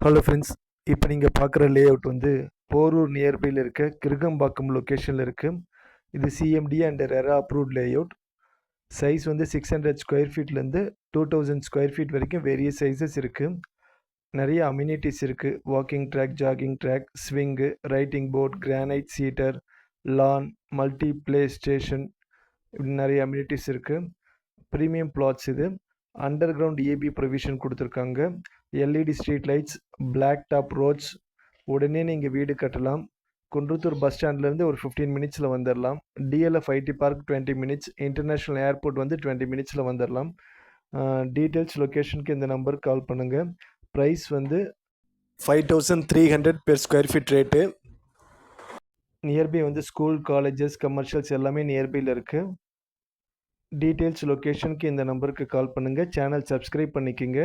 Hello friends. இப்போ நீங்கள் பார்க்குற லே அவுட் வந்து போரூர் நியர்பையில் இருக்க கிருகம்பாக்கம் லொக்கேஷனில் இருக்குது. இது CMD and RERA approved layout. Size வந்து 600 ஸ்கொயர் ஃபீட்லேருந்து 2000 ஸ்கொயர் ஃபீட் வரைக்கும் வேரியஸ் சைஸஸ் இருக்குது. நிறைய அம்யூனிட்டிஸ் இருக்குது. Walking track, jogging track, swing, writing board, granite seater, lawn, multi play station, இப்படி நிறைய அம்யூனிட்டிஸ் இருக்குது. ப்ரீமியம் பிளாட்ஸ் இது. அண்டர் கிரவுண்ட் ஏபி ப்ரொவிஷன் கொடுத்துருக்காங்க. LED street lights, black top roads. உடனே நீங்கள் வீடு கட்டலாம். குன்றத்தூர் பஸ் ஸ்டாண்ட்லேருந்து ஒரு 15 மினிட்ஸில் வந்துடலாம். DLF IT park 20 minutes, international airport வந்து 20 மினிட்ஸில் வந்துடலாம். டீட்டெயில்ஸ் லொக்கேஷனுக்கு இந்த நம்பருக்கு கால் பண்ணுங்கள். ப்ரைஸ் வந்து 5300 per square feet rate. Nearby வந்து ஸ்கூல், காலேஜஸ், கமர்ஷியல்ஸ் எல்லாமே நியர்பையில் இருக்குது. டீட்டெயில்ஸ் லொக்கேஷனுக்கு இந்த நம்பருக்கு கால் பண்ணுங்கள். சேனல் சப்ஸ்கிரைப் பண்ணிக்கோங்க.